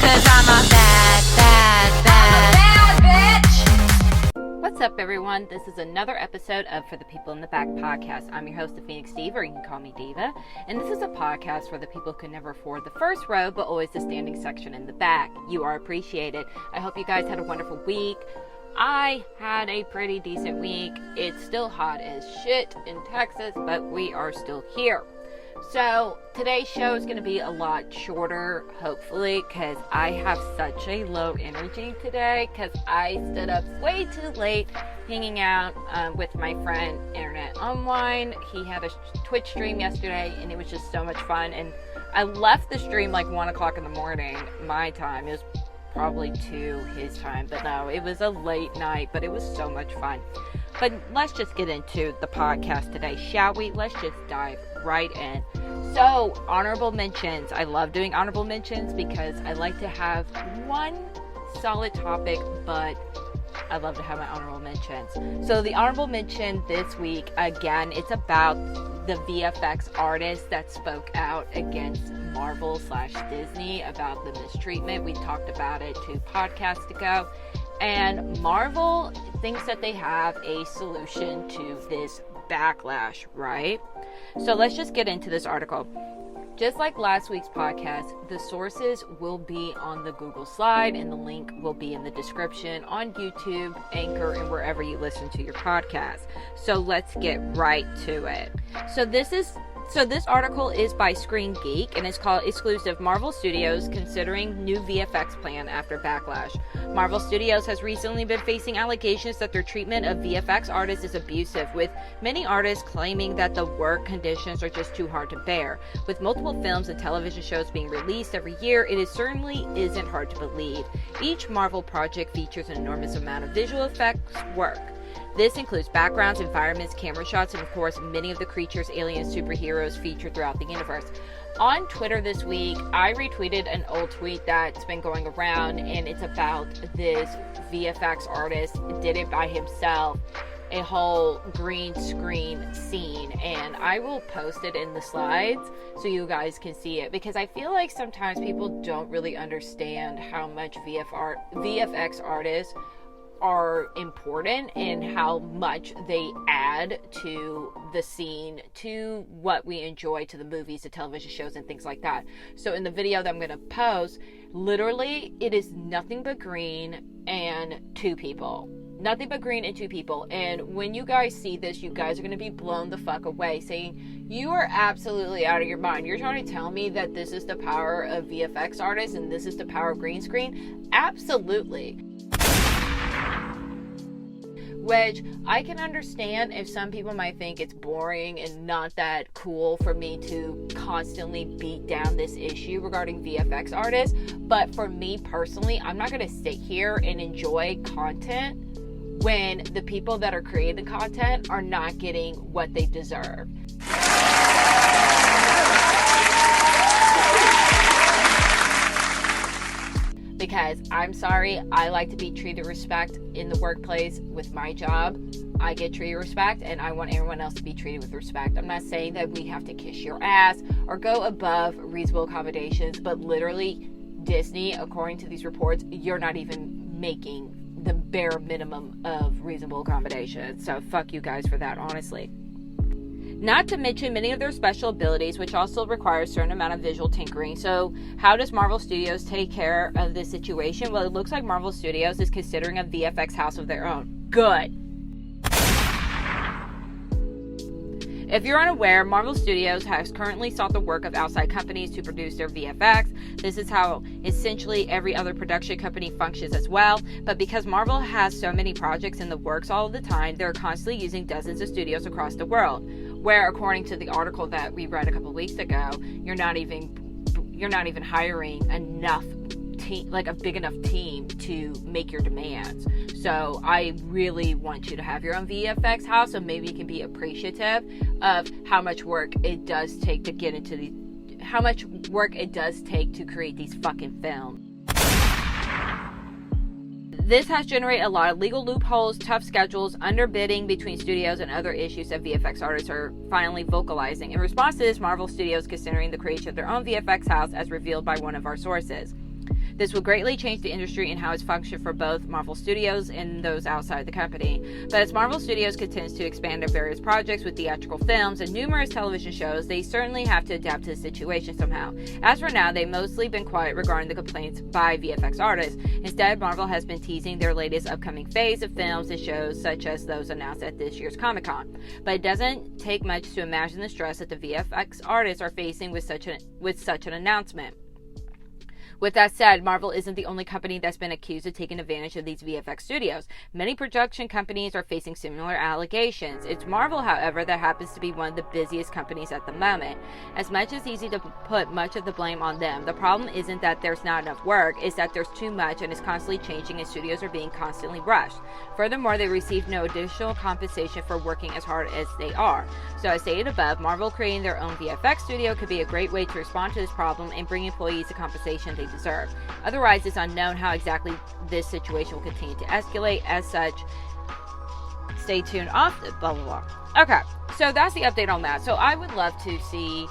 'cause I'm a bad, bad, bad, bad bitch. What's up, everyone? This is another episode of For the People in the Back podcast. I'm your host, the Phoenix Steve, or you can call me Diva. And this is a podcast for the people who can never afford the first row, but always the standing section in the back. You are appreciated. I hope you guys had a wonderful week. I had a pretty decent week. It's still hot as shit in Texas, but we are still here. So today's show is going to be a lot shorter, hopefully, because I have such a low energy today because I stood up way too late hanging out with my friend Internet Online. He had a Twitch stream yesterday and it was just so much fun, and I left the stream like 1 o'clock in the morning my time. It was probably 2 his time, but no, it was a late night, but it was so much fun. But let's just get into the podcast today, shall we? Let's just dive right in. So, honorable mentions. I love doing honorable mentions because I like to have one solid topic, but I love to have my honorable mentions. So the honorable mention this week, again, it's about the VFX artist that spoke out against Marvel/Disney about the mistreatment. We talked about it 2 podcasts ago. And Marvel thinks that they have a solution to this backlash, right? So let's just get into this article. Just like last week's podcast, the sources will be on the Google slide and the link will be in the description on YouTube, Anchor, and wherever you listen to your podcast. So let's get right to it. So this article is by Screen Geek and it's called Exclusive Marvel Studios Considering New VFX Plan After Backlash. Marvel Studios has recently been facing allegations that their treatment of VFX artists is abusive, with many artists claiming that the work conditions are just too hard to bear. With multiple films and television shows being released every year, it certainly isn't hard to believe. Each Marvel project features an enormous amount of visual effects work. This includes backgrounds, environments, camera shots, and of course, many of the creatures, aliens, superheroes featured throughout the universe. On Twitter this week, I retweeted an old tweet that's been going around, and it's about this VFX artist did it by himself, a whole green screen scene, and I will post it in the slides so you guys can see it, because I feel like sometimes people don't really understand how much VFX artists are important and how much they add to the scene, to what we enjoy, to the movies, the television shows, and things like that. So in the video that I'm going to post, literally it is nothing but green and 2 people. Nothing but green and 2 people. And when you guys see this, you guys are going to be blown the fuck away, saying, you are absolutely out of your mind. You're trying to tell me that this is the power of VFX artists and this is the power of green screen? Absolutely. Which I can understand if some people might think it's boring and not that cool for me to constantly beat down this issue regarding VFX artists. But for me personally, I'm not going to sit here and enjoy content when the people that are creating the content are not getting what they deserve. Because I'm sorry, I like to be treated with respect in the workplace with my job. I get treated with respect and I want everyone else to be treated with respect. I'm not saying that we have to kiss your ass or go above reasonable accommodations, but literally Disney, according to these reports, you're not even making the bare minimum of reasonable accommodations. So fuck you guys for that, honestly. Not to mention many of their special abilities, which also require a certain amount of visual tinkering. So how does Marvel Studios take care of this situation? Well, it looks like Marvel Studios is considering a VFX house of their own. Good. If you're unaware, Marvel Studios has currently sought the work of outside companies to produce their VFX. This is how essentially every other production company functions as well. But because Marvel has so many projects in the works all the time, they're constantly using dozens of studios across the world. Where, according to the article that we read a couple weeks ago, you're not even hiring enough team, like a big enough team to make your demands. So I really want you to have your own VFX house, so maybe you can be appreciative of how much work it does take to get into how much work it does take to create these fucking films. This has generated a lot of legal loopholes, tough schedules, underbidding between studios, and other issues that VFX artists are finally vocalizing. In response to this, Marvel Studios is considering the creation of their own VFX house, as revealed by one of our sources. This will greatly change the industry and how it's functioned for both Marvel Studios and those outside the company. But as Marvel Studios continues to expand their various projects with theatrical films and numerous television shows, they certainly have to adapt to the situation somehow. As for now, they've mostly been quiet regarding the complaints by VFX artists. Instead, Marvel has been teasing their latest upcoming phase of films and shows, such as those announced at this year's Comic-Con. But it doesn't take much to imagine the stress that the VFX artists are facing with such an announcement. With that said, Marvel isn't the only company that's been accused of taking advantage of these VFX studios. Many production companies are facing similar allegations. It's Marvel, however, that happens to be one of the busiest companies at the moment. As much as it's easy to put much of the blame on them, the problem isn't that there's not enough work, it's that there's too much and it's constantly changing and studios are being constantly rushed. Furthermore, they receive no additional compensation for working as hard as they are. So as stated above, Marvel creating their own VFX studio could be a great way to respond to this problem and bring employees the compensation they deserve. Otherwise, it's unknown how exactly this situation will continue to escalate. As such, stay tuned off the blah blah blah. Okay, so that's the update on that. So I would love to see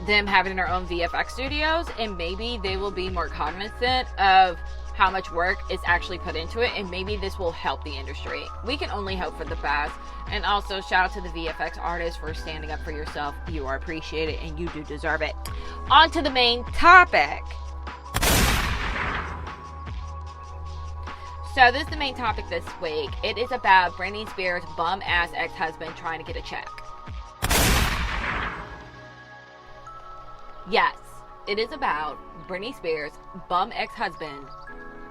them having their own VFX studios, and maybe they will be more cognizant of how much work is actually put into it, and maybe this will help the industry. We can only hope for the best. And also, shout out to the VFX artists for standing up for yourself. You are appreciated, and you do deserve it. On to the main topic. So this is the main topic this week. It is about Britney Spears' bum-ass ex-husband trying to get a check. Yes, it is about Britney Spears' bum ex-husband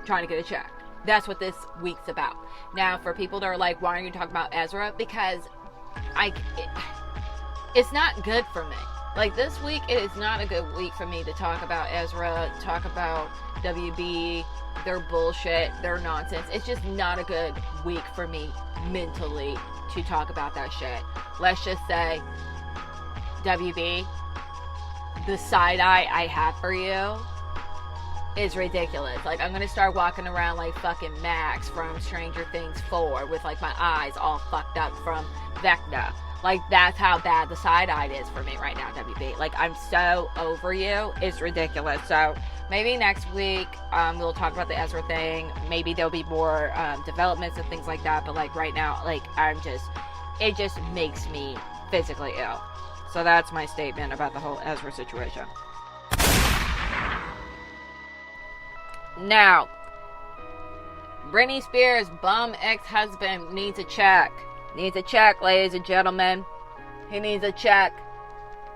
trying to get a check. That's what this week's about. Now, for people that are like, why aren't you talking about Ezra? Because it's not good for me. Like, this week, it is not a good week for me to talk about Ezra, talk about WB, their bullshit, their nonsense. It's just not a good week for me mentally to talk about that shit. Let's just say, WB, the side eye I have for you is ridiculous. Like, I'm gonna start walking around like fucking Max from Stranger Things 4 with like my eyes all fucked up from Vecna. Like, that's how bad the side-eye is for me right now, WB. Like, I'm so over you. It's ridiculous. So maybe next week we'll talk about the Ezra thing. Maybe there'll be more developments and things like that. But like right now, like, it just makes me physically ill. So that's my statement about the whole Ezra situation. Now, Britney Spears' bum ex-husband needs a check. Needs a check, ladies and gentlemen. He needs a check.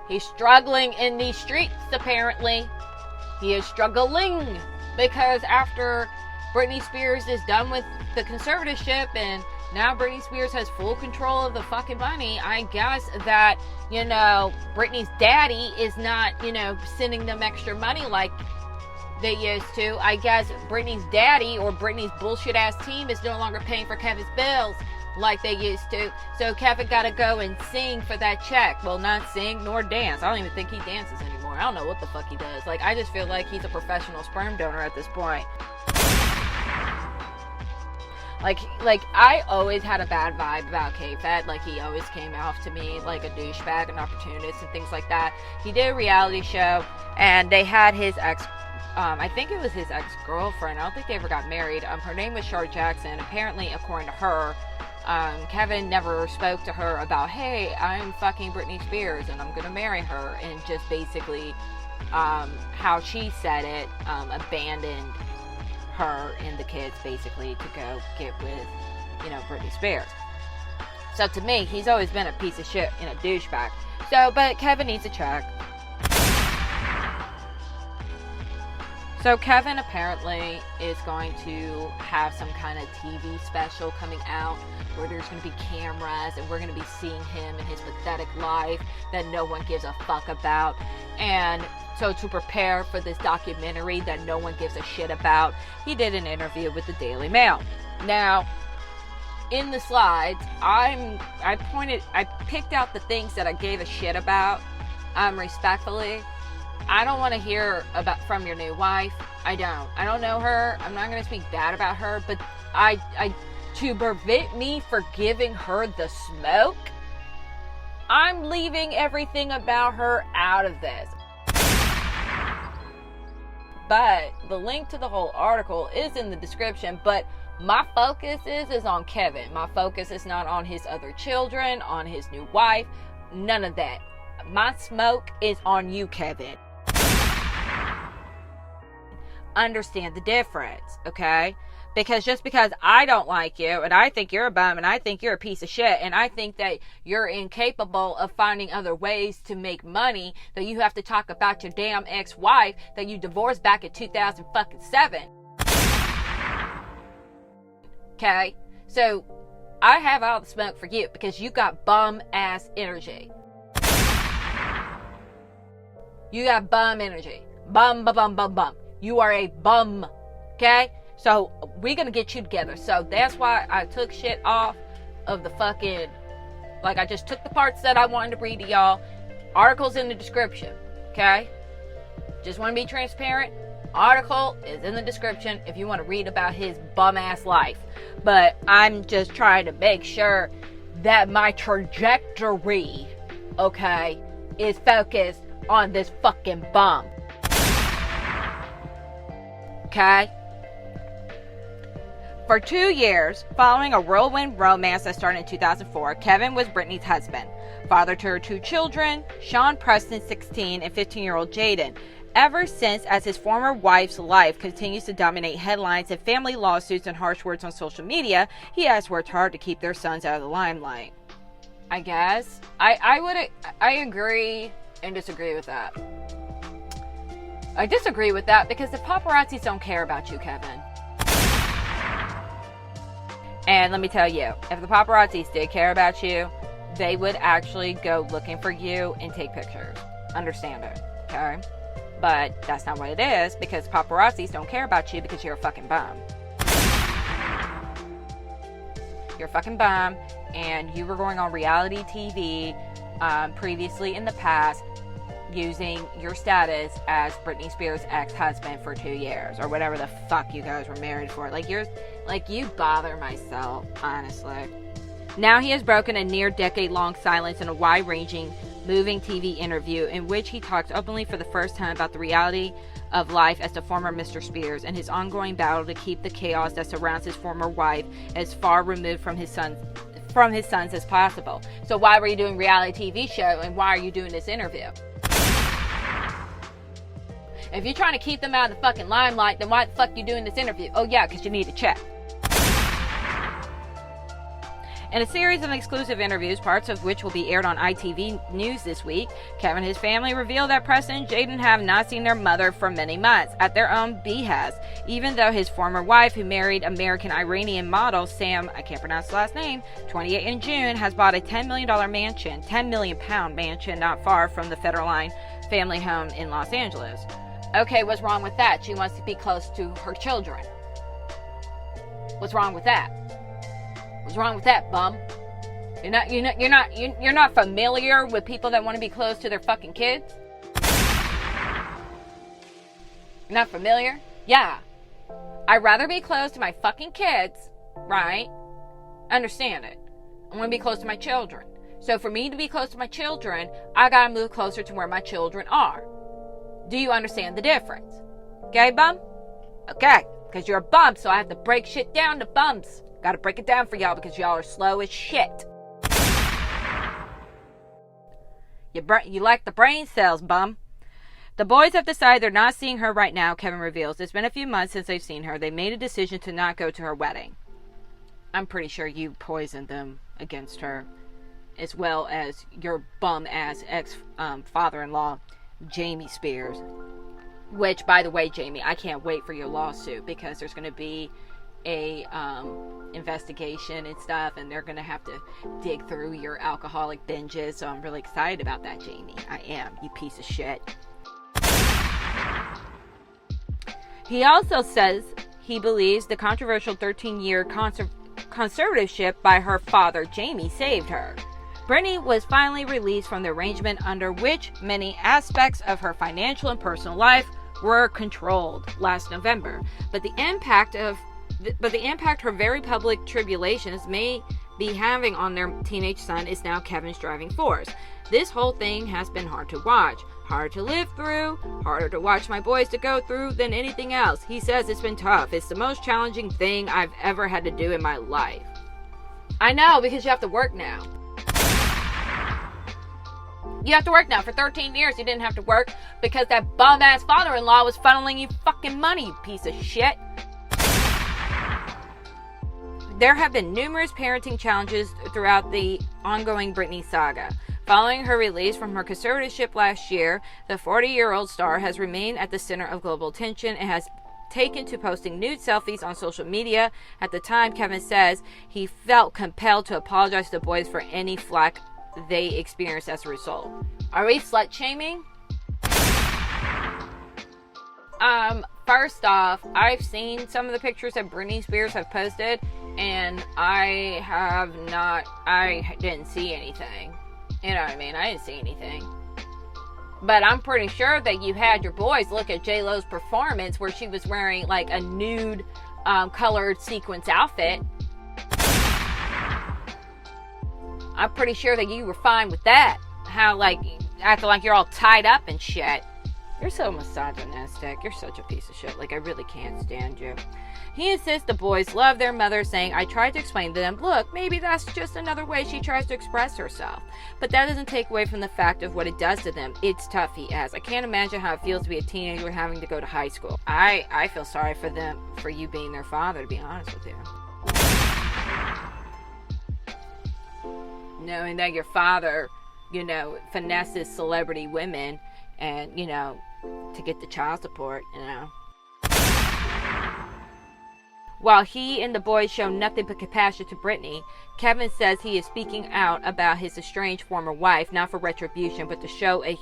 He's struggling in these streets, apparently. He is struggling because after Britney Spears is done with the conservatorship and now Britney Spears has full control of the fucking money, I guess that, you know, Britney's daddy is not, you know, sending them extra money like they used to. I guess Britney's daddy or Britney's bullshit ass team is no longer paying for Kevin's bills like they used to. So Kevin gotta go and sing for that check. Well, not sing nor dance. I don't even think he dances anymore. I don't know what the fuck he does. Like, I just feel like he's a professional sperm donor at this point. Like I always had a bad vibe about K-Fed. Like, he always came off to me like a douchebag, an opportunist, and things like that. He did a reality show, and they had his I think it was his ex-girlfriend. I don't think they ever got married. Her name was Shar Jackson. Apparently, according to her, Kevin never spoke to her about, hey, I'm fucking Britney Spears and I'm gonna marry her, and just basically, how she said it, abandoned her and the kids basically to go get with, you know, Britney Spears. So to me, he's always been a piece of shit and a douchebag. So, but Kevin needs a check. So Kevin apparently is going to have some kind of TV special coming out where there's going to be cameras and we're going to be seeing him and his pathetic life that no one gives a fuck about. And so to prepare for this documentary that no one gives a shit about, he did an interview with the Daily Mail. Now, in the slides, I picked out the things that I gave a shit about, respectfully. I don't want to hear from your new wife. I don't know her. I'm not going to speak bad about her, but to prevent me from giving her the smoke, I'm leaving everything about her out of this. but the link to the whole article is in the description. But my focus is on Kevin. My focus is not on his other children, on his new wife, none of that. My smoke is on you, Kevin. Understand the difference, okay? Because just because I don't like you, and I think you're a bum, and I think you're a piece of shit, and I think that you're incapable of finding other ways to make money, that you have to talk about your damn ex-wife that you divorced back in 2007. Okay? So, I have all the smoke for you, because you got bum-ass energy. You got bum energy. Bum, bum, bum, bum, bum. You are a bum. Okay? So, we're gonna get you together. So, that's why I took shit off of the fucking... Like, I just took the parts that I wanted to read to y'all. Article's in the description. Okay? Just want to be transparent. Article is in the description if you want to read about his bum-ass life. But I'm just trying to make sure that my trajectory, okay, is focused on this fucking bum. Okay? For 2 years, following a whirlwind romance that started in 2004, Kevin was Britney's husband, father to her 2 children, Sean Preston, 16, and 15-year-old Jaden. Ever since, as his former wife's life continues to dominate headlines and family lawsuits and harsh words on social media, he has worked hard to keep their sons out of the limelight. I guess. I agree and disagree with that. I disagree with that because the paparazzis don't care about you, Kevin. And let me tell you, if the paparazzis did care about you, they would actually go looking for you and take pictures. Understand it, okay? But that's not what it is, because paparazzis don't care about you because you're a fucking bum. You're a fucking bum, and you were going on reality TV previously in the past using your status as Britney Spears' ex-husband for 2 years, or whatever the fuck you guys were married for. You bother myself, honestly. Now he has broken a near decade-long silence in a wide-ranging, moving TV interview in which he talks openly for the first time about the reality of life as the former Mr. Spears and his ongoing battle to keep the chaos that surrounds his former wife as far removed from his sons as possible. So why were you doing a reality TV show, and why are you doing this interview? If you're trying to keep them out of the fucking limelight, then why the fuck you doing this interview? Oh yeah, because you need to check. In a series of exclusive interviews, parts of which will be aired on ITV News this week, Kevin and his family revealed that Preston and Jaden have not seen their mother for many months, at their own behest, even though his former wife, who married American-Iranian model Sam, I can't pronounce the last name, 28 in June, has bought a $10 million mansion, £10 million mansion, not far from the Federline family home in Los Angeles. Okay, what's wrong with that? She wants to be close to her children. What's wrong with that? What's wrong with that, bum? You're not familiar with people that want to be close to their fucking kids? You're not familiar? Yeah. I'd rather be close to my fucking kids, right? Understand it. I want to be close to my children. So for me to be close to my children, I gotta move closer to where my children are. Do you understand the difference? Okay, bum? Okay, because you're a bum, so I have to break shit down to bums. Gotta break it down for y'all because y'all are slow as shit. You like the brain cells, bum. The boys have decided they're not seeing her right now, Kevin reveals. It's been a few months since they've seen her. They made a decision to not go to her wedding. I'm pretty sure you poisoned them against her, as well as your bum-ass ex-father-in-law, Jamie Spears. Which, by the way, Jamie, I can't wait for your lawsuit because there's going to be a investigation and stuff, and they're gonna have to dig through your alcoholic binges, so I'm really excited about that, Jamie. I am, you piece of shit. He also says he believes the controversial 13-year conservatorship by her father, Jamie, saved her. Britney was finally released from the arrangement under which many aspects of her financial and personal life were controlled last November, but the impact her very public tribulations may be having on their teenage son is now Kevin's driving force. This whole thing has been hard to watch. Hard to live through, harder to watch my boys to go through than anything else. He says it's been tough. It's the most challenging thing I've ever had to do in my life. I know, because you have to work now. You have to work now. For 13 years, you didn't have to work because that bum-ass father-in-law was funneling you fucking money, you piece of shit. There have been numerous parenting challenges throughout the ongoing Britney saga. Following her release from her conservatorship last year, the 40-year-old star has remained at the center of global attention and has taken to posting nude selfies on social media. At the time, Kevin says he felt compelled to apologize to the boys for any flack they experienced as a result. Are we slut shaming? First off, I've seen some of the pictures that Britney Spears have posted, and I didn't see anything. You know what I mean? I didn't see anything. But I'm pretty sure that you had your boys look at J-Lo's performance where she was wearing like a nude colored sequence outfit. I'm pretty sure that you were fine with that. How like acting like you're all tied up and shit. You're so misogynistic. You're such a piece of shit. Like, I really can't stand you. He insists the boys love their mother, saying, I tried to explain to them, look, maybe that's just another way she tries to express herself. But that doesn't take away from the fact of what it does to them. It's tough, he adds. I can't imagine how it feels to be a teenager having to go to high school. I feel sorry for them, for you being their father, to be honest with you. Knowing that your father, you know, finesses celebrity women and, you know, to get the child support, you know. While he and the boys show nothing but compassion to Britney, Kevin says he is speaking out about his estranged former wife, not for retribution, but to show a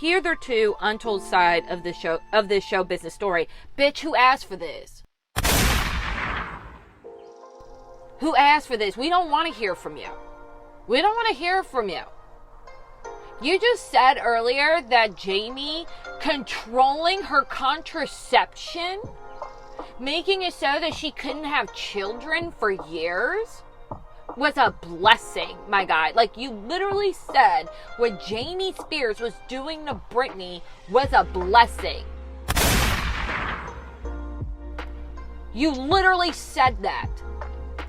hitherto untold side of this show business story. Bitch, who asked for this? Who asked for this? We don't want to hear from you. We don't want to hear from you. You just said earlier that Jamie controlling her contraception, making it so that she couldn't have children for years, was a blessing, my guy. Like, you literally said what Jamie Spears was doing to Britney was a blessing. You literally said that.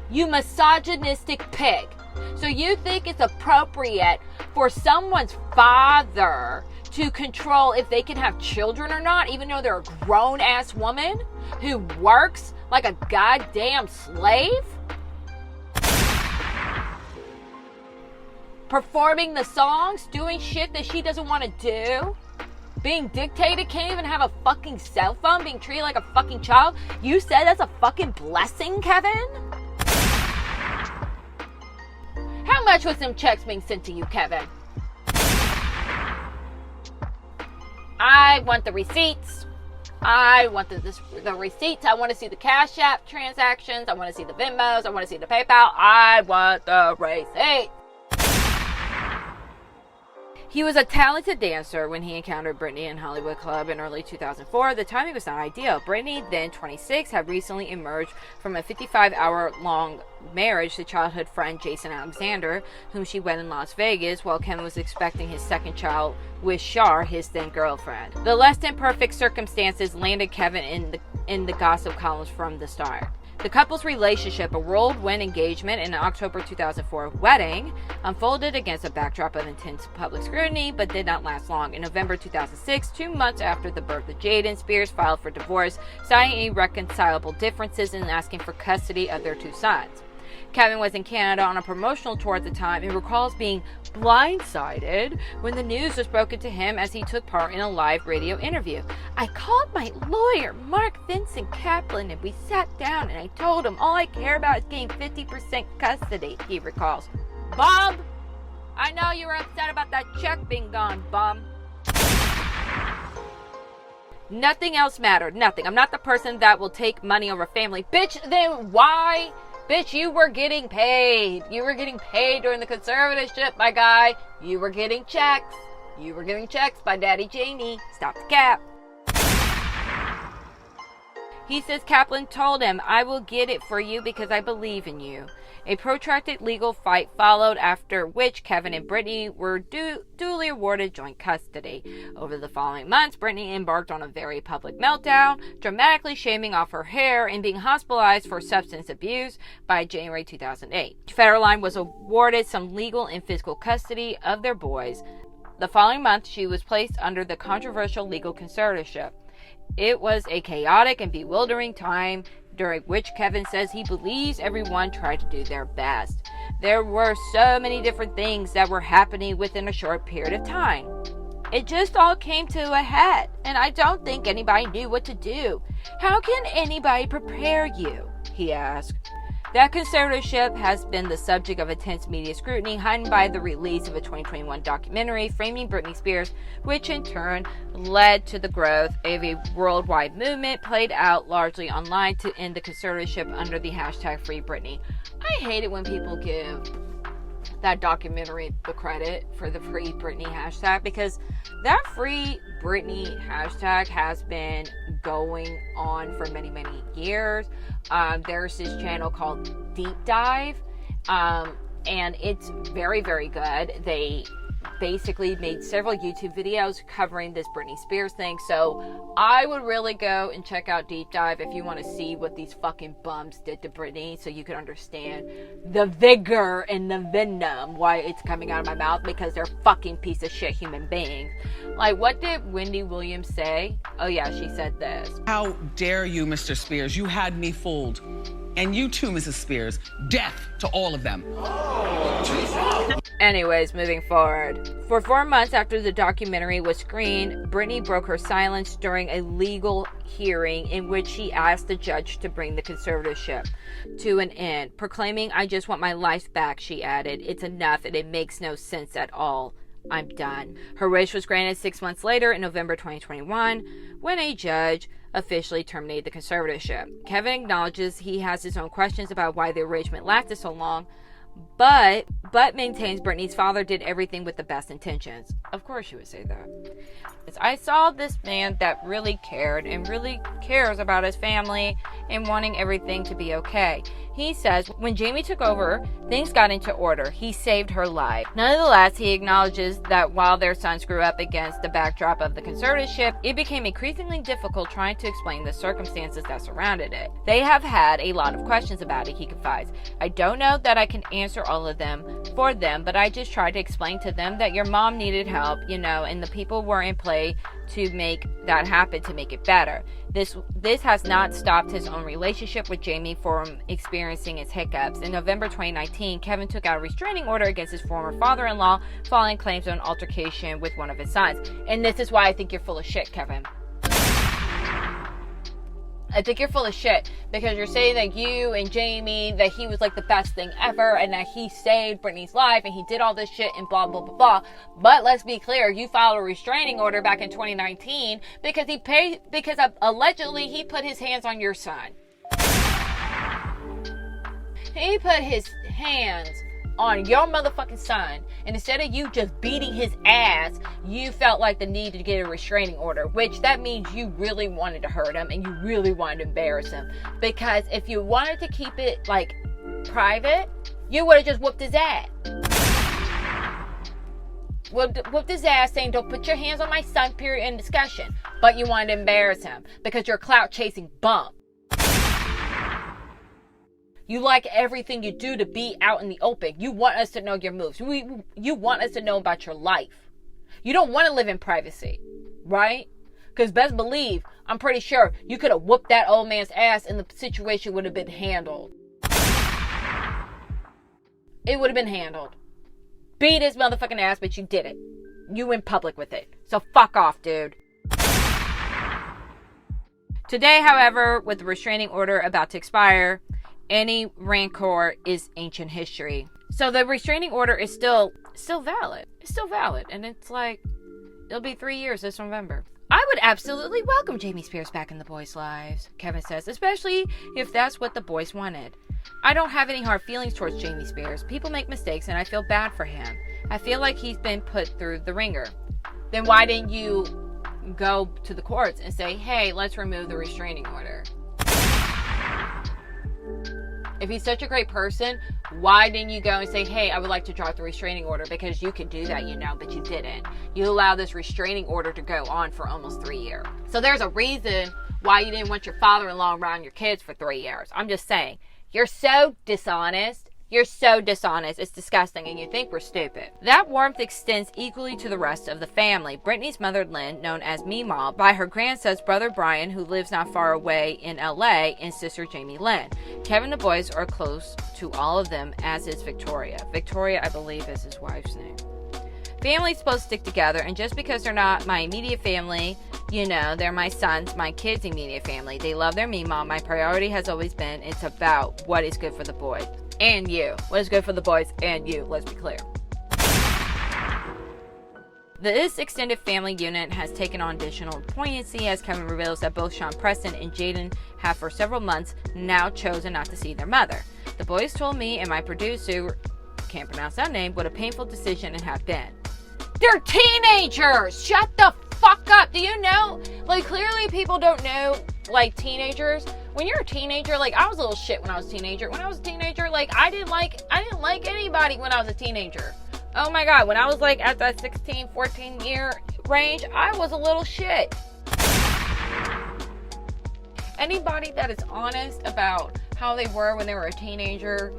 You misogynistic pig. So you think it's appropriate for someone's father to control if they can have children or not, even though they're a grown-ass woman who works like a goddamn slave? Performing the songs, doing shit that she doesn't want to do, being dictated, can't even have a fucking cell phone, being treated like a fucking child. You said that's a fucking blessing, Kevin? How much was them checks being sent to you, Kevin? I want the receipts. I want the receipts. I want to see the Cash App transactions. I want to see the Venmos. I want to see the PayPal. I want the receipts. He was a talented dancer when he encountered Britney in Hollywood Club in early 2004. The timing was not ideal. Britney, then 26, had recently emerged from a 55-hour-long marriage to childhood friend Jason Alexander, whom she wed in Las Vegas, while Kevin was expecting his second child with Shar, his then-girlfriend. The less than perfect circumstances landed Kevin in the gossip columns from the start. The couple's relationship, a whirlwind engagement and an October 2004 wedding, unfolded against a backdrop of intense public scrutiny, but did not last long. In November 2006, 2 months after the birth of Jaden, Spears filed for divorce, citing irreconcilable differences and asking for custody of their 2 sons. Kevin was in Canada on a promotional tour at the time and recalls being blindsided when the news was broken to him as he took part in a live radio interview. I called my lawyer, Mark Vincent Kaplan, and we sat down and I told him all I care about is getting 50% custody, he recalls. Bum! I know you were upset about that check being gone, bum. Nothing else mattered. Nothing. I'm not the person that will take money over family. Bitch, then why? Bitch, you were getting paid. You were getting paid during the conservatorship, my guy. You were getting checks. You were getting checks by Daddy Jamie. Stop the cap. He says Kaplan told him, "I will get it for you because I believe in you." A protracted legal fight followed, after which Kevin and Britney were duly awarded joint custody. Over the following months, Britney embarked on a very public meltdown, dramatically shaving off her hair and being hospitalized for substance abuse by January 2008. Federline was awarded some legal and physical custody of their boys. The following month, she was placed under the controversial legal conservatorship. It was a chaotic and bewildering time, during which Kevin says he believes everyone tried to do their best. There were so many different things that were happening within a short period of time. It just all came to a head, and I don't think anybody knew what to do. How can anybody prepare you? He asked. That conservatorship has been the subject of intense media scrutiny, heightened by the release of a 2021 documentary framing Britney Spears, which in turn led to the growth of a worldwide movement played out largely online to end the conservatorship under the hashtag Free Britney. I hate it when people give that documentary the credit for the Free Britney hashtag, because that Free Britney hashtag has been going on for many years. There's this channel called Deep Dive, and it's very good. They basically made several YouTube videos covering this Britney Spears thing, so I would really go and check out Deep Dive if you want to see what these fucking bums did to Britney, so you can understand the vigor and the venom why it's coming out of my mouth, because they're fucking piece of shit human beings. Like, what did Wendy Williams say? Oh yeah, she said this. "How dare you, Mr. Spears? You had me fooled. And you too, Mrs. Spears. Death to all of them." Anyways, moving forward. For 4 months after the documentary was screened, Britney broke her silence during a legal hearing in which she asked the judge to bring the conservatorship to an end, proclaiming, "I just want my life back," she added. "It's enough and it makes no sense at all. I'm done." Her wish was granted 6 months later in November 2021 when a judge officially terminated the conservatorship. Kevin acknowledges he has his own questions about why the arrangement lasted so long, but maintains Britney's father did everything with the best intentions. Of course you would say that. I saw this man that really cared and really cares about his family and wanting everything to be okay. He says, when Jamie took over, things got into order. He saved her life. Nonetheless, he acknowledges that while their sons grew up against the backdrop of the conservatorship, it became increasingly difficult trying to explain the circumstances that surrounded it. They have had a lot of questions about it, he confides. "I don't know that I can answer all of them for them, but I just tried to explain to them that your mom needed help, and the people were in play to make that happen, to make it better. This has not stopped his own relationship with Jamie from experiencing its hiccups. In November 2019, Kevin took out a restraining order against his former father-in-law following claims of an altercation with one of his sons." And this is why I think you're full of shit, Kevin. I think you're full of shit, because you're saying that you and Jamie, that he was like the best thing ever and that he saved Britney's life and he did all this shit and blah blah blah blah. But let's be clear, you filed a restraining order back in 2019 because allegedly he put his hands on your son. He put his hands on your motherfucking son, and instead of you just beating his ass, you felt like the need to get a restraining order, which that means you really wanted to hurt him and you really wanted to embarrass him, because if you wanted to keep it like private, you would have just whooped his ass. Whooped his ass, saying, "Don't put your hands on my son," period, in discussion. But you wanted to embarrass him because you're a clout chasing bum. You like everything you do to be out in the open. You want us to know your moves. You want us to know about your life. You don't want to live in privacy, right? Because best believe, I'm pretty sure you could have whooped that old man's ass and the situation would have been handled. It would have been handled. Beat his motherfucking ass, but you did it. You went public with it. So fuck off, dude. Today, however, with the restraining order about to expire, any rancor is ancient history. So the restraining order is still valid. It's still valid. And it's like, it'll be 3 years this November. I would absolutely welcome Jamie Spears back in the boys' lives, Kevin says, especially if that's what the boys wanted. "I don't have any hard feelings towards Jamie Spears. People make mistakes and I feel bad for him. I feel like he's been put through the ringer." Then why didn't you go to the courts and say, "Hey, let's remove the restraining order"? If he's such a great person, why didn't you go and say, hey, I would like to drop the restraining order? Because you could do that, but you didn't. You allowed this restraining order to go on for almost 3 years. So there's a reason why you didn't want your father-in-law around your kids for 3 years. I'm just saying, you're so dishonest. You're so dishonest. It's disgusting, and you think we're stupid. That warmth extends equally to the rest of the family. Britney's mother, Lynn, known as Meemaw, by her grandson's brother, Brian, who lives not far away in LA, and sister, Jamie Lynn. Kevin and the boys are close to all of them, as is Victoria. Victoria, I believe, is his wife's name. Families supposed to stick together, and just because they're not my immediate family, they're my son's, my kids' immediate family. They love their Meemaw. My priority has always been, it's about what is good for the boys. And you. What is good for the boys and you, let's be clear. This extended family unit has taken on additional poignancy as Kevin reveals that both Sean Preston and Jaden have for several months now chosen not to see their mother. The boys told me and my producer, can't pronounce that name, what a painful decision it had been. They're teenagers! Shut the fuck up! Do you know? Clearly people don't know, teenagers. When you're a teenager, I was a little shit when I was a teenager. When I was a teenager, I didn't like anybody when I was a teenager. Oh my God, when I was at that 16, 14 year range, I was a little shit. Anybody that is honest about how they were when they were a teenager,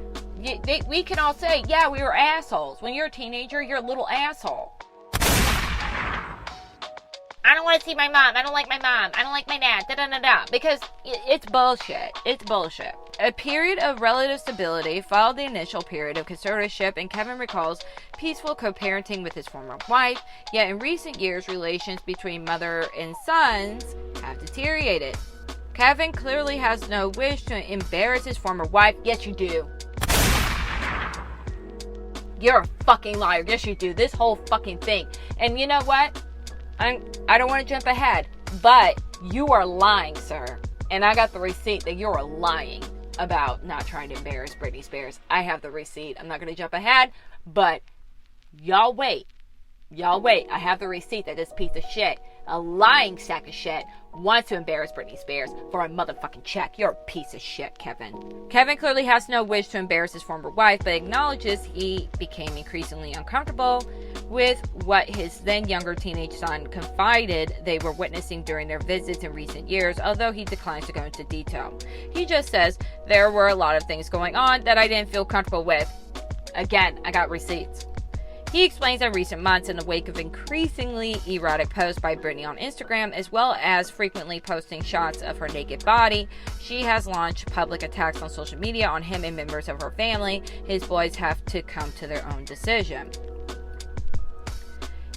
we can all say, yeah, we were assholes. When you're a teenager, you're a little asshole. I don't want to see my mom. I don't like my mom. I don't like my dad. Da-da-da-da. Because it's bullshit. It's bullshit. A period of relative stability followed the initial period of conservatorship, and Kevin recalls peaceful co-parenting with his former wife. Yet in recent years, relations between mother and sons have deteriorated. Kevin clearly has no wish to embarrass his former wife. Yes, you do. You're a fucking liar. Yes, you do. This whole fucking thing. And you know what? I don't want to jump ahead, but you are lying, sir. And I got the receipt that you're lying about not trying to embarrass Britney Spears. I have the receipt. I'm not going to jump ahead, but y'all wait. Y'all wait. I have the receipt that this piece of shit, a lying sack of shit, wants to embarrass Britney Spears for a motherfucking check. You're a piece of shit, Kevin. Kevin clearly has no wish to embarrass his former wife, but acknowledges he became increasingly uncomfortable with what his then younger teenage son confided they were witnessing during their visits in recent years, although he declines to go into detail. He just says, there were a lot of things going on that I didn't feel comfortable with. Again, I got receipts. He explains that recent months, in the wake of increasingly erotic posts by Britney on Instagram, as well as frequently posting shots of her naked body, she has launched public attacks on social media on him and members of her family. His boys have to come to their own decision.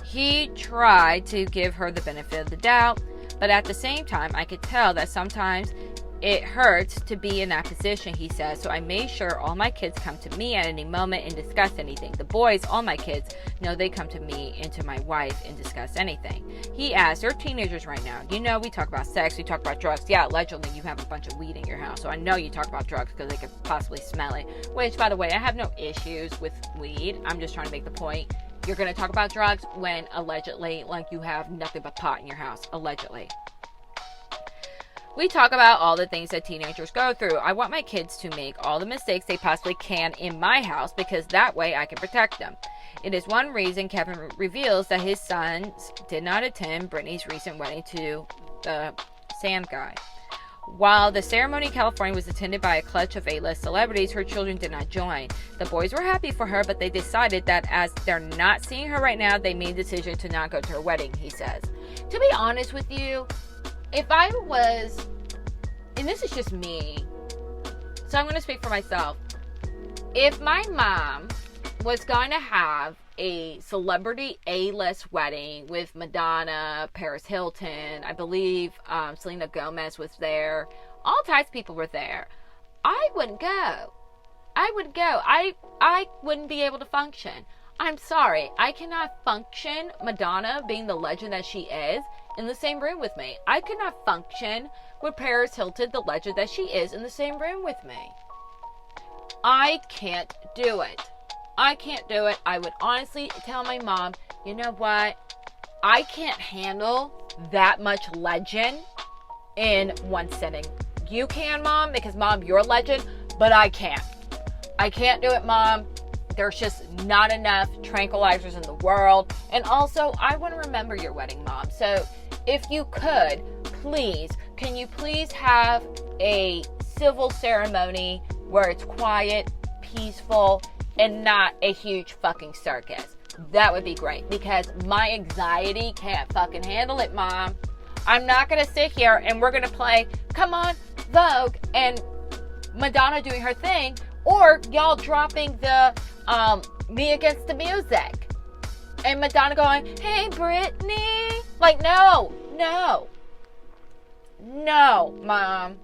He tried to give her the benefit of the doubt, but at the same time, I could tell that sometimes it hurts to be in that position, he says, so I made sure all my kids come to me at any moment and discuss anything. The boys, all my kids, know they come to me and to my wife and discuss anything. He adds, they're teenagers right now. We talk about sex, we talk about drugs. Yeah, allegedly you have a bunch of weed in your house, so I know you talk about drugs because they could possibly smell it. Which, by the way, I have no issues with weed. I'm just trying to make the point. You're going to talk about drugs when allegedly, you have nothing but pot in your house. Allegedly. We talk about all the things that teenagers go through. I want my kids to make all the mistakes they possibly can in my house because that way I can protect them. It is one reason Kevin reveals that his sons did not attend Britney's recent wedding to the Sam guy. While the ceremony in California was attended by a clutch of A-list celebrities, her children did not join. The boys were happy for her, but they decided that as they're not seeing her right now, they made the decision to not go to her wedding, he says. To be honest with you, if I was, and this is just me, so I'm going to speak for myself. If my mom was going to have a celebrity A-list wedding with Madonna, Paris Hilton, I believe Selena Gomez was there, all types of people were there, I wouldn't go. I wouldn't be able to function. I'm sorry, I cannot function, Madonna being the legend that she is, in the same room with me. I could not function with Paris Hilton, the legend that she is, in the same room with me. I can't do it. I can't do it. I would honestly tell my mom, you know what? I can't handle that much legend in one sitting. You can, Mom, because Mom, you're a legend, But I can't. I can't do it, Mom. There's just not enough tranquilizers in the world. And also, I want to remember your wedding, Mom. So if you could, please, can you please have a civil ceremony where it's quiet, peaceful, and not a huge fucking circus? That would be great, because my anxiety can't fucking handle it, Mom. I'm not going to sit here and we're going to play Come On, Vogue, and Madonna doing her thing, or y'all dropping the Me Against the Music, and Madonna going, hey, Britney. Like, no, Mom.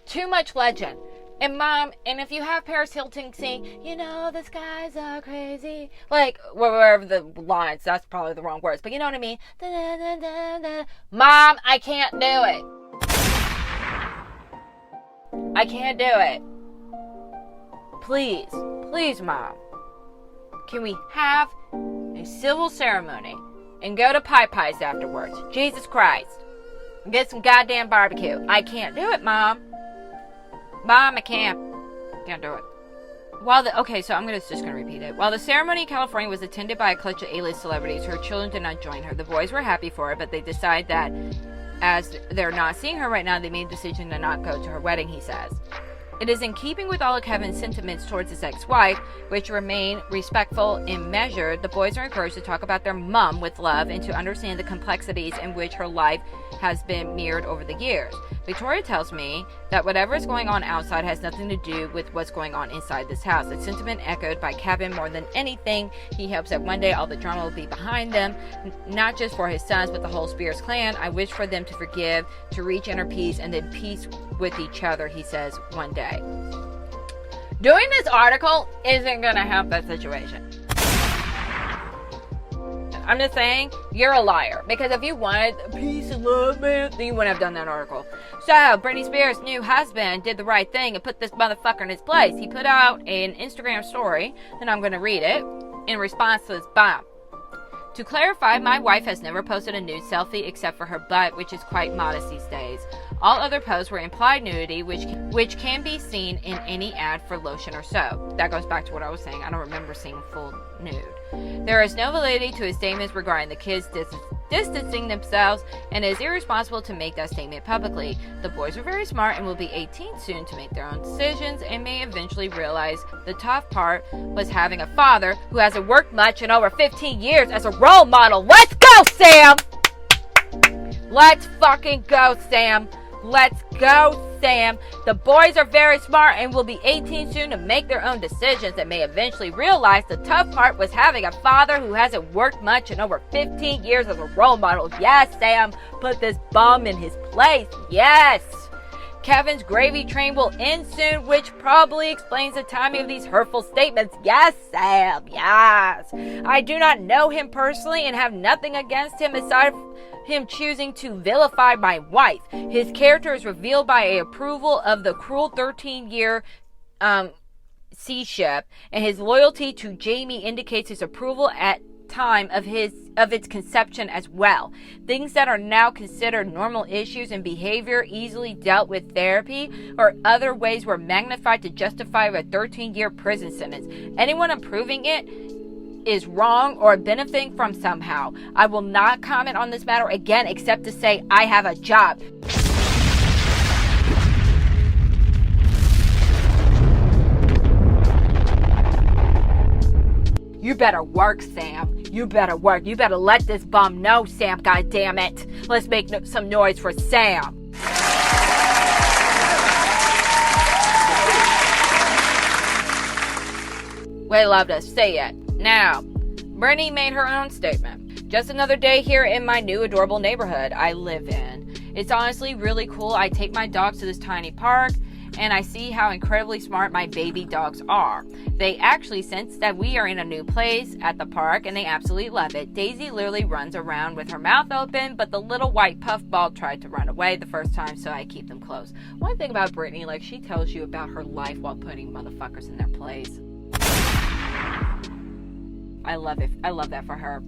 Too much legend. And Mom, and if you have Paris Hilton sing, you know, the skies are crazy, like, wherever the lines, that's probably the wrong words, but you know what I mean? Da, da, da, da, da. Mom, I can't do it. I can't do it. Please, Mom. Can we have a civil ceremony and go to Pie Pies afterwards? Jesus Christ. And get some goddamn barbecue. I can't do it, Mom. Mom, I can't do it. So I'm just gonna repeat it. While the ceremony in California was attended by a clutch of A-list celebrities, her children did not join her. The boys were happy for her, but they decide that as they're not seeing her right now, they made the decision to not go to her wedding, he says. It is in keeping with all of Kevin's sentiments towards his ex-wife, which remain respectful and measured. The boys are encouraged to talk about their mom with love and to understand the complexities in which her life has been mirrored over the years. Victoria tells me that whatever is going on outside has nothing to do with what's going on inside this house. A sentiment echoed by Kevin more than anything. He hopes that one day all the drama will be behind them, not just for his sons, but the whole Spears clan. I wish for them to forgive, to reach inner peace, and then peace with each other, he says, one day. Doing this article isn't going to help that situation. I'm just saying, you're a liar. Because if you wanted peace and love, man, then you wouldn't have done that article. So, Britney Spears' new husband did the right thing and put this motherfucker in his place. He put out an Instagram story, and I'm going to read it, in response to this bomb. To clarify, my wife has never posted a nude selfie except for her butt, which is quite modest these days. All other posts were implied nudity, which can be seen in any ad for lotion or soap. That goes back to what I was saying. I don't remember seeing full nude. There is no validity to his statements regarding the kids distancing themselves, and it is irresponsible to make that statement publicly. The boys are very smart and will be 18 soon to make their own decisions and may eventually realize the tough part was having a father who hasn't worked much in over 15 years as a role model. Let's go, Sam! Let's fucking go, Sam! Let's go, Sam. The boys are very smart and will be 18 soon to make their own decisions and may eventually realize the tough part was having a father who hasn't worked much in over 15 years as a role model. Yes, Sam, put this bum in his place. Yes. Kevin's gravy train will end soon, which probably explains the timing of these hurtful statements. Yes, Sam, yes. I do not know him personally and have nothing against him aside from him choosing to vilify my wife. His character is revealed by a approval of the cruel 13-year sea ship, and his loyalty to Jamie indicates his approval at time of its conception as well. Things that are now considered normal issues in behavior easily dealt with therapy or other ways were magnified to justify a 13-year prison sentence. Anyone approving it is wrong or benefiting from somehow. I will not comment on this matter again except to say I have a job. You better work, Sam. You better work. You better let this bum know, Sam, goddammit. Let's make some noise for Sam. We love to see it. Now, Britney made her own statement. Just another day here in my new adorable neighborhood I live in. It's honestly really cool. I take my dogs to this tiny park and I see how incredibly smart my baby dogs are. They actually sense that we are in a new place at the park and they absolutely love it. Daisy literally runs around with her mouth open, but the little white puffball tried to run away the first time, so I keep them close. One thing about Britney, like, she tells you about her life while putting motherfuckers in their place. I love it. I love that for her.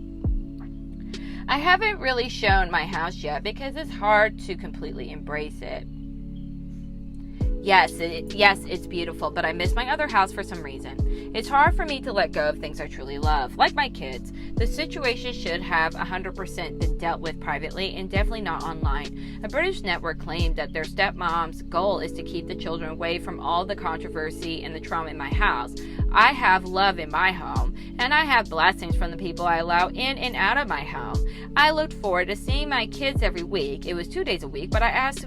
I haven't really shown my house yet because it's hard to completely embrace it. Yes, it's beautiful, but I miss my other house for some reason. It's hard for me to let go of things I truly love, like my kids. The situation should have 100% been dealt with privately and definitely not online. A British network claimed that their stepmom's goal is to keep the children away from all the controversy and the trauma in my house. I have love in my home, and I have blessings from the people I allow in and out of my home. I looked forward to seeing my kids every week. It was 2 days a week, but I asked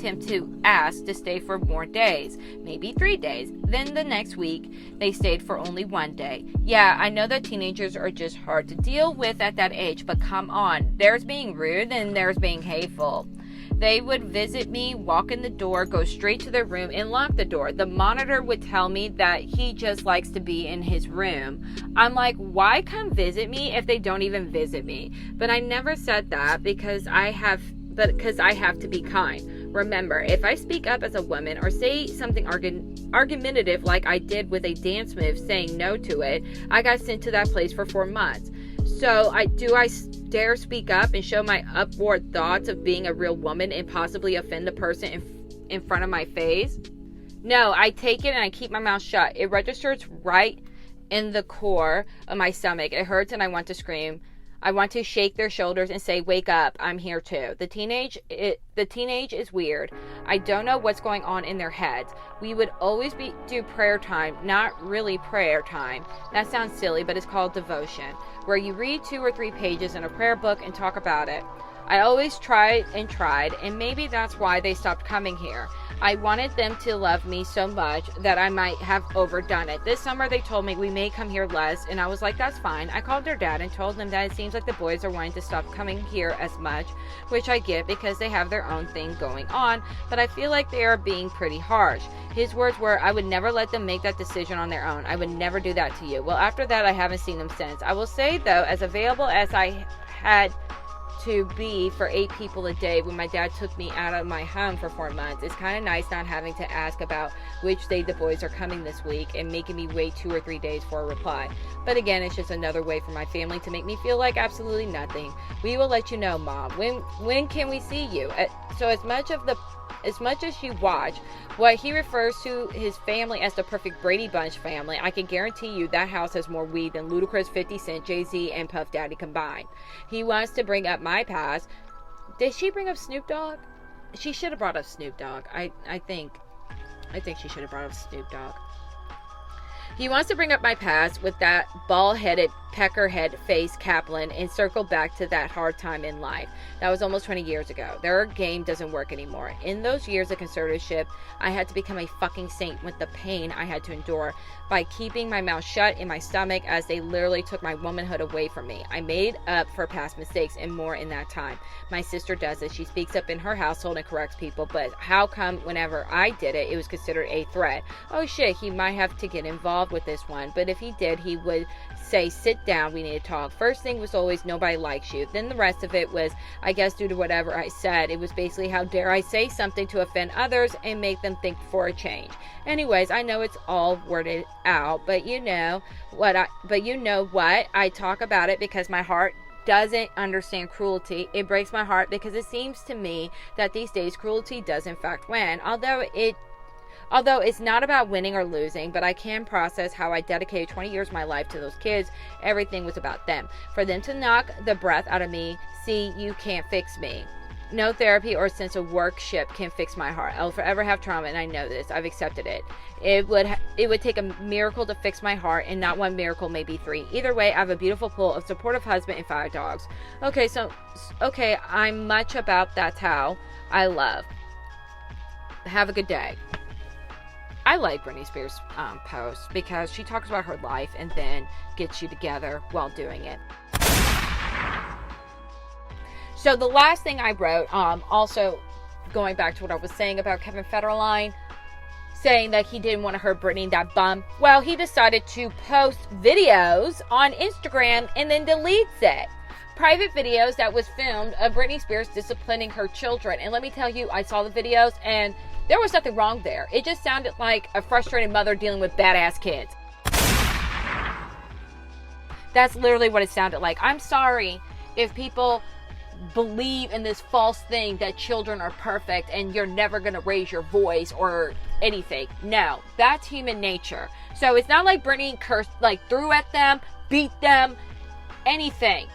him to ask to stay for more days, maybe 3 days. Then the next week, they stayed for only 1 day. Yeah, I know that teenagers are just hard to deal with at that age, but come on, there's being rude and there's being hateful. They would visit me, walk in the door, go straight to their room, and lock the door. The monitor would tell me that he just likes to be in his room. I'm like, why come visit me if they don't even visit me? But I never said that because I have to be kind. Remember, if I speak up as a woman or say something argumentative like I did with a dance move saying no to it, I got sent to that place for 4 months. So I dare speak up and show my upward thoughts of being a real woman and possibly offend the person in front of my face? No, I take it and I keep my mouth shut. It registers right in the core of my stomach. It hurts and I want to scream. I want to shake their shoulders and say, wake up, I'm here too. The teenage is weird. I don't know what's going on in their heads. We would always do prayer time, not really prayer time. That sounds silly, but it's called devotion, where you read 2 or 3 pages in a prayer book and talk about it. I always tried, and maybe that's why they stopped coming here. I wanted them to love me so much that I might have overdone it. This summer they told me we may come here less, and I was like, that's fine. I called their dad and told them that it seems like the boys are wanting to stop coming here as much, which I get because they have their own thing going on, but I feel like they are being pretty harsh. His words were, I would never let them make that decision on their own. I would never do that to you. Well, after that, I haven't seen them since. I will say, though, as available as I had to be for 8 people a day when my dad took me out of my home for 4 months, it's kind of nice not having to ask about which day the boys are coming this week and making me wait 2 or 3 days for a reply. But again, it's just another way for my family to make me feel like absolutely nothing. We will let you know, Mom. When can we see you? So as much as you watch what he refers to his family as the perfect Brady Bunch family, I can guarantee you that house has more weed than Ludacris, 50 Cent, Jay-Z, and Puff Daddy combined. He wants to bring up my past. Did she bring up Snoop Dogg? She should have brought up Snoop Dogg. I think she should have brought up Snoop Dogg. He wants to bring up my past with that bald-headed, peckerhead face Kaplan and circle back to that hard time in life. That was almost 20 years ago. Their game doesn't work anymore. In those years of conservatorship, I had to become a fucking saint with the pain I had to endure by keeping my mouth shut in my stomach as they literally took my womanhood away from me. I made up for past mistakes and more in that time. My sister does it. She speaks up in her household and corrects people, but how come whenever I did it, it was considered a threat? Oh shit, he might have to get involved with this one, but if he did, he would say, sit down, we need to talk. First thing was always, nobody likes you. Then the rest of it was, I guess due to whatever I said, it was basically, how dare I say something to offend others and make them think for a change. Anyways, I know it's all worded out, but you know what, I talk about it because my heart doesn't understand cruelty. It breaks my heart because it seems to me that these days cruelty does in fact win. Although it's not about winning or losing, but I can process how I dedicated 20 years of my life to those kids. Everything was about them. For them to knock the breath out of me, see, you can't fix me. No therapy or sense of workship can fix my heart. I'll forever have trauma, and I know this. I've accepted it. It would take a miracle to fix my heart, and not one miracle, maybe 3. Either way, I have a beautiful pool, a supportive husband, and 5 dogs. Okay, I'm much about that's how I love. Have a good day. I like Britney Spears' posts because she talks about her life and then gets you together while doing it. So the last thing I wrote, also going back to what I was saying about Kevin Federline, saying that he didn't want to hurt Britney, that bum. Well, he decided to post videos on Instagram and then deletes it. Private videos that was filmed of Britney Spears disciplining her children. And let me tell you, I saw the videos and there was nothing wrong there. It just sounded like a frustrated mother dealing with badass kids. That's literally what it sounded like. I'm sorry if people believe in this false thing that children are perfect and you're never going to raise your voice or anything. No, that's human nature. So it's not like Britney cursed, like threw at them, beat them, anything.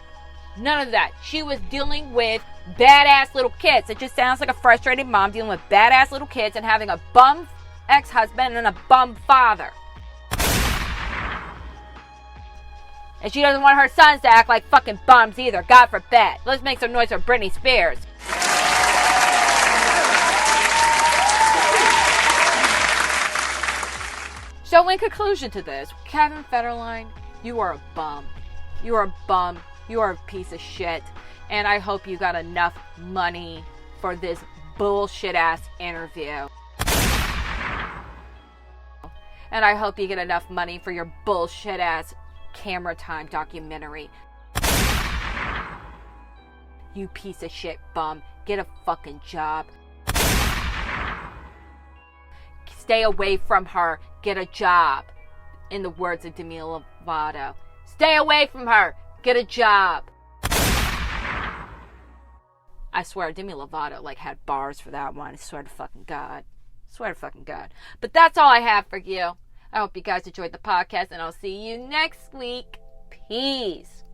None of that. She was dealing with badass little kids. It just sounds like a frustrated mom dealing with badass little kids and having a bum ex-husband and a bum father. And she doesn't want her sons to act like fucking bums either. God forbid. Let's make some noise for Britney Spears. So in conclusion to this, Kevin Federline, you are a bum. You are a bum. You are a piece of shit. And I hope you got enough money for this bullshit ass interview. And I hope you get enough money for your bullshit ass camera time documentary. You piece of shit bum. Get a fucking job. Stay away from her. Get a job. In the words of Demi Lovato. Stay away from her. Get a job. I swear Demi Lovato had bars for that one. I swear to fucking God. Swear to fucking God. But that's all I have for you. I hope you guys enjoyed the podcast, and I'll see you next week. Peace.